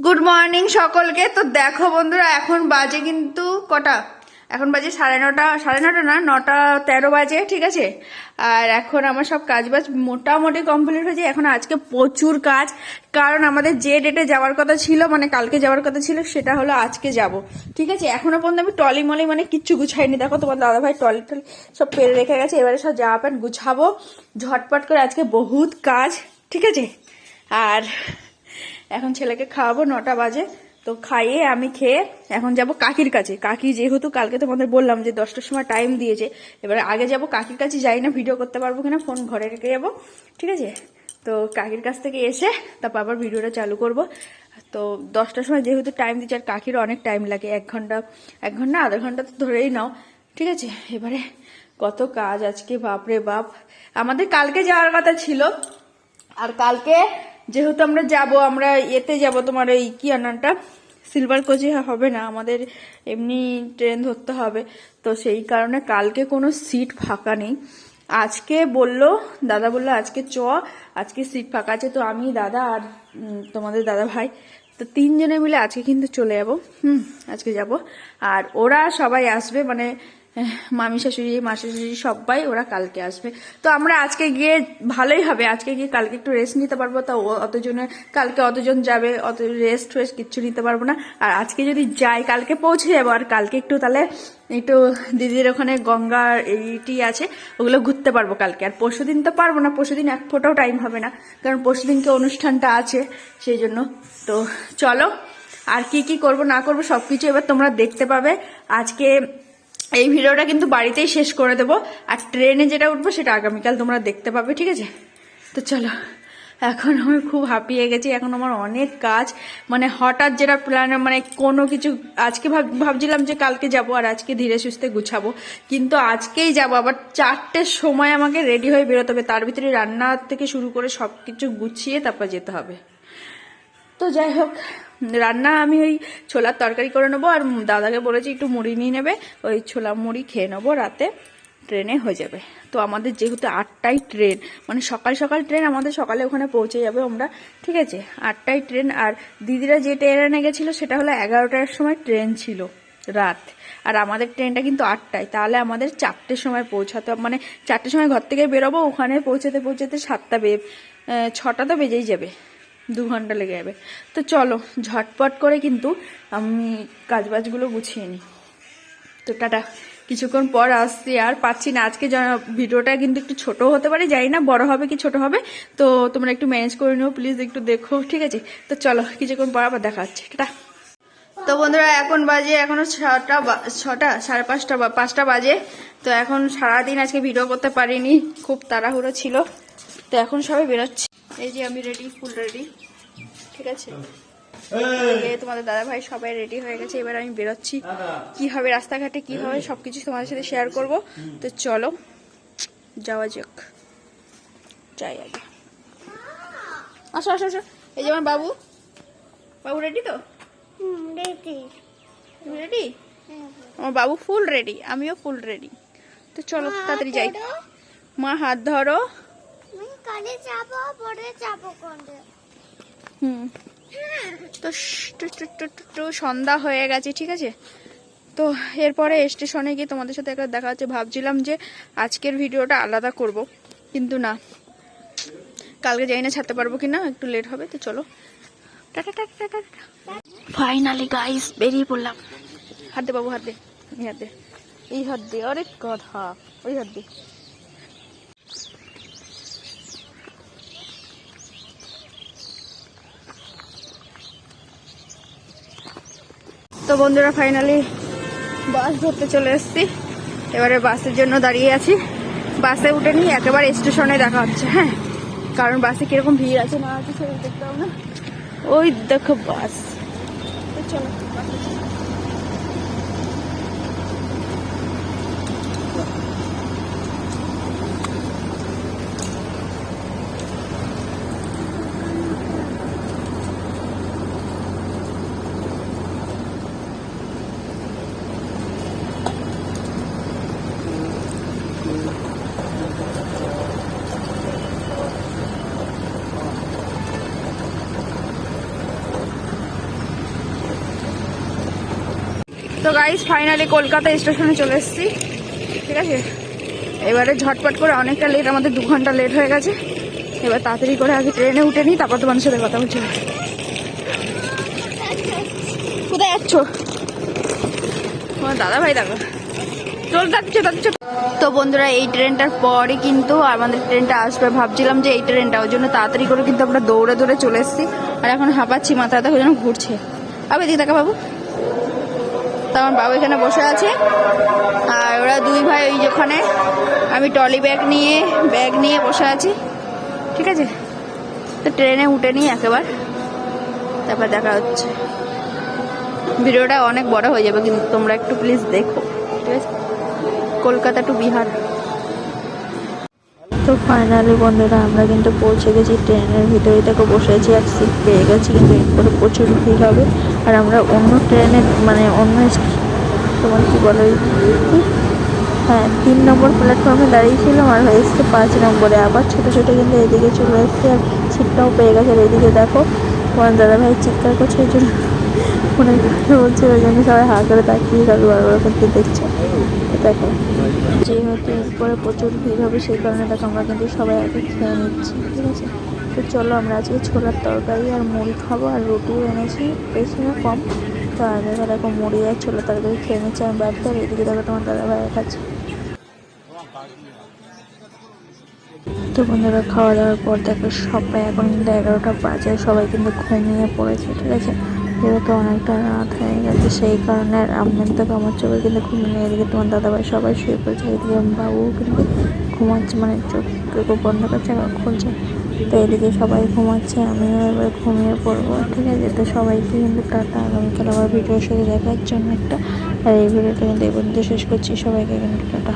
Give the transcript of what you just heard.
Good morning সকলকে। তো দেখো বন্ধুরা, এখন বাজে কিন্তু কটা, এখন বাজে 9:30 না 9:13 বাজে, ঠিক আছে। আর এখন আমার সব কাজ বাজ মোটামুটি কমপ্লিট হয়েছে। এখন আজকে প্রচুর কাজ, কারণ আমাদের যে ডেটে যাওয়ার কথা ছিল, মানে কালকে যাওয়ার কথা ছিল, সেটা হলো আজকে যাব, ঠিক আছে। এখনো পর্যন্ত আমি টলি মলি মানে কিচ্ছু গুছাইনি। দেখো তোমার দাদাভাই টলি টলি সব পেরে রেখে গেছে। এবারে সব জামা প্যান্ট গুছাবো ঝটপট করে, আজকে বহুত কাজ, ঠিক আছে। আর এখন ছেলেকে খাওয়াবো, 9টা বাজে। তো খাইয়ে আমি খেয়ে এখন যাব কাকির কাছে। কাকি যেহেতু কালকে তোমাদের বললাম যে 10টার সময় টাইম দিয়েছে, এবারে আগে যাব কাকির কাছে। যাই না ভিডিও করতে পারবো কিনা, ফোন ঘরে রেখে যাবো, ঠিক আছে। তো কাকির কাছ থেকে এসে তারপর আবার ভিডিওটা চালু করব। তো 10টার সময় যেহেতু টাইম দিচ্ছে, আর কাকির অনেক টাইম লাগে, 1 ঘন্টা আধা ঘন্টা তো ধরেই নাও, ঠিক আছে। এবারে কত কাজ আজকে, বাপরে বাপ। আমাদের কালকে যাওয়ার কথা ছিল, আর কালকে যেহেতু আমরা এতে যাব, তোমার এই কি আনানটা সিলভার কোচে হবে না, আমাদের এমনি ট্রেন ধরতে হবে। তো সেই কারণে কালকে কোনো সিট ফাঁকা নেই। আজকে দাদা বললো আজকে আজকে সিট ফাঁকা আছে। তো আমি, দাদা আর তোমাদের দাদা ভাই, তো 3 জনে মিলে আজকে কিন্তু চলে যাবো। আজকে যাব। আর ওরা সবাই আসবে, মানে মামি শাশুড়ি, মা শাশুড়ি সবাই ওরা কালকে আসবে। তো আমরা আজকে গিয়ে ভালোই হবে, আজকে গিয়ে কালকে একটু রেস্ট নিতে পারবো। তা কালকে অতজন যাবে, অত রেস্ট কিচ্ছু নিতে পারবো না। আর আজকে যদি যাই, কালকে পৌঁছে যাবো। আর কালকে তাহলে একটু দিদির ওখানে গঙ্গা এইটি আছে, ওগুলো ঘুরতে পারবো কালকে। আর পরশুদিন তো পারবো না, পরশুদিন এক ফোঁটাও টাইম হবে না, কারণ পরশুদিনকে অনুষ্ঠানটা আছে, সেই জন্য। তো চলো, আর কি কি করব না করবো সবকিছু এবার তোমরা দেখতে পাবে। আজকে এই ভিডিওটা কিন্তু বাড়িতেই শেষ করে দেবো, আর ট্রেনে যেটা উঠবো সেটা আগামীকাল তোমরা দেখতে পাবে, ঠিক আছে। তো চলো, এখন আমি খুব হাঁপিয়ে গেছি। এখন আমার অনেক কাজ, মানে হঠাৎ যেটা প্ল্যান, মানে কোনো কিছু আজকে ভাবছিলাম যে কালকে যাব, আর আজকে ধীরে সুস্থে গুছাবো, কিন্তু আজকেই যাব। আবার 4টের সময় আমাকে রেডি হয়ে বেরোতে হবে, তার ভিতরে রান্না থেকে শুরু করে সব কিছু গুছিয়ে তারপর যেতে হবে। তো যাই হোক, রান্না আমি ওই ছোলার তরকারি করে নেবো, আর দাদাকে বলেছি একটু মুড়ি নিয়ে নেবে, ওই ছোলা মুড়ি খেয়ে নেবো, রাতে ট্রেনে হয়ে যাবে। তো আমাদের যেহেতু 8টায় ট্রেন, মানে সকাল সকাল ট্রেন, আমাদের সকালে ওখানে পৌঁছে যাবে আমরা, ঠিক আছে। 8টায় ট্রেন। আর দিদিরা যে ট্রেনে গেছিলো সেটা হলো 11টার সময় ট্রেন ছিল রাত, আর আমাদের ট্রেনটা কিন্তু 8টায়। তাহলে আমাদের 4টের সময় পৌঁছাতে, মানে 4টের সময় ঘর থেকে বেরোবো, ওখানে পৌঁছাতে 6টা তো বেজেই যাবে, 2 ঘন্টা লেগে যাবে। তো চলো ঝটপট করে কিন্তু আমি কাজবাজগুলো গুছিয়ে নিই। তো টাটা, কিছুক্ষণ পর আসছি। আর পাচ্ছি না আজকে, ভিডিওটা কিন্তু একটু ছোট হতে পারে, জানি না বড় হবে কি ছোট হবে, তো তোমরা একটু ম্যানেজ করে নিও প্লিজ, একটু দেখো, ঠিক আছে। তো চলো, কিছুক্ষণ পর আবার দেখা হচ্ছে, টাটা। তো বন্ধুরা, এখন বাজে এখনো 6টা, 5:30 বাজে। তো এখন সারাদিন আজকে ভিডিও করতে পারিনি, খুব তাড়াহুড়ো ছিল। তো এখন সবাই বেরোচ্ছে। এই যে আমি রেডি, ফুল রেডি, ঠিক আছে। তোমাদের দাদা ভাই সবাই রেডি হয়ে গেছে। এবার আমি বেরোচ্ছি, কি হবে রাস্তাঘাটে, কি হবে সবকিছু তোমাদের সাথে শেয়ার করব। তো চলো যাওয়া যাক, যাই আগে। আসো আসো আসো, এই যে আমার বাবু রেডি তো? তুমি রেডি? আমার বাবু ফুল রেডি, আমিও ফুল রেডি। তো চলো তাড়াতাড়ি যাই। মা হাত ধরো। তো সন্ধ্যা হয়ে গেছে, ঠিক আছে। তো এরপরে স্টেশনে গিয়ে তোমাদের সাথে একবার দেখা হচ্ছে। ভাবছিলাম যে আজকের ভিডিওটা আলাদা করব, কিন্তু না, কালকে যাই না ছাড়তে পারবো কিনা, একটু লেট হবে। তো চলো tata tata tata. Finally guys বেরিয়ে পড়লাম। হাত দে বাবু, হাত দে, এই হাত দে, আরে কথা, ওই হাত দে। তো বন্ধুরা, ফাইনালি বাস ধরতে চলে এসেছি। এবারে বাসের জন্য দাঁড়িয়ে আছি। বাসে উঠে নিয়ে একেবারে স্টেশনে দেখা হচ্ছে, হ্যাঁ, কারণ বাসে কিরকম ভিড় আছে না আছে সেটা দেখতে হবে না। ওই দেখো বাস। তো চলো তো গাইস ফাইনালি কলকাতা স্টেশনে চলে এসেছি, ঠিক আছে। এবারে ঝটপট করে, অনেকটা লেট, আমাদের 2 ঘন্টা লেট হয়ে গেছে। এবার তাড়াতাড়ি করে আগে ট্রেনে উঠে নিই, তারপর তোমার সাথে কথা বলছি। কোথায় যাচ্ছ? তোমার দাদা ভাই দেখো চল যাচ্ছে। তো বন্ধুরা এই ট্রেনটার পরে কিন্তু আমাদের ট্রেনটা আসবে, ভাবছিলাম যে এই ট্রেনটা, ওই জন্য তাড়াতাড়ি করে কিন্তু আমরা দৌড়ে দৌড়ে চলে এসেছি। আর এখন হাঁপাচ্ছি, মাথা ব্যথা যেন ঘুরছে। আবে এদিকে দেখা বাবু। তো আমার বাবু এখানে বসে আছে, আর ওরা 2 ভাই ওই যেখানে, আমি ট্রলি ব্যাগ নিয়ে বসে আছি, ঠিক আছে। তো ট্রেনে উঠে নিই একেবারে, তারপর দেখা হচ্ছে। ভিডিওটা অনেক বড় হয়ে যাবে, কিন্তু তোমরা একটু প্লিজ দেখো, ঠিক আছে। কলকাতা টু বিহার। তো ফাইনালি বন্ধুরা আমরা কিন্তু পৌঁছে গেছি, ট্রেনের ভিতরে থেকে বসেছি আর সিট পেয়ে গেছি, কিন্তু এরপরে প্রচুর ভিড় হবে। আর আমরা অন্য ট্রেনে মানে অন্য তোমার কী বলো, হ্যাঁ 3 নম্বর প্ল্যাটফর্মে দাঁড়িয়েছিলাম, আর হয়ে এসছে 5 নম্বরে। আবার ছোটো ছোটো কিন্তু এদিকে চলে এসছে, আর সিটটাও পেয়ে গেছে। আর এইদিকে দেখো তোমার দাদাভাই চিৎকার করছে, ওই জন্য ফোনের কথা বলছে, ওই জন্য সবাই হাঁ করে তাকিয়ে কাকু বারবার করতে দেখছে। দেখো যেহেতু এরপরে প্রচুর ভিড় হবে, সেই কারণে দেখো আমরা কিন্তু সবাই আগে খেয়ে নিচ্ছি, ঠিক আছে। তো চলো আমরা আজকে ছোলার তরকারি আর মুড়ি খাবো, আর রুটিও এনেছি, বেশি না কম। তো আগে দেখো মুড়ি আর ছোলার তরকারি খেয়ে নিচ্ছি আমি বাড়িতে। আর এদিকে দেখো তোমার দাদাভাই খাচ্ছে। তো বন্ধুরা খাওয়া দাওয়ার পর দেখো সবাই, এখন কিন্তু 11টা বাজে, সবাই কিন্তু ঘুমিয়ে পড়েছে, ঠিক আছে। যেহেতু অনেকটা রাত হয়ে গেছে, সেই কারণে আমি তো আমার চোখে কিন্তু ঘুমিয়ে, এদিকে তোমার দাদাভাই সবাই শুয়ে পড়েছে, এদিকে বাবু কিন্তু ঘুমাচ্ছে, মানে চোখ বন্ধ করছে আর খুলছে। তো এদিকে সবাই ঘুমাচ্ছে, আমিও এবার ঘুমিয়ে পড়বো, ঠিক আছে। তো সবাইকে কিন্তু টাটা, আগামীকাল আবার ভিডিওর সাথে দেখার জন্য একটা। আর এই ভিডিওটা কিন্তু এই পর্যন্ত শেষ করছি, সবাইকে কিন্তু টাটা।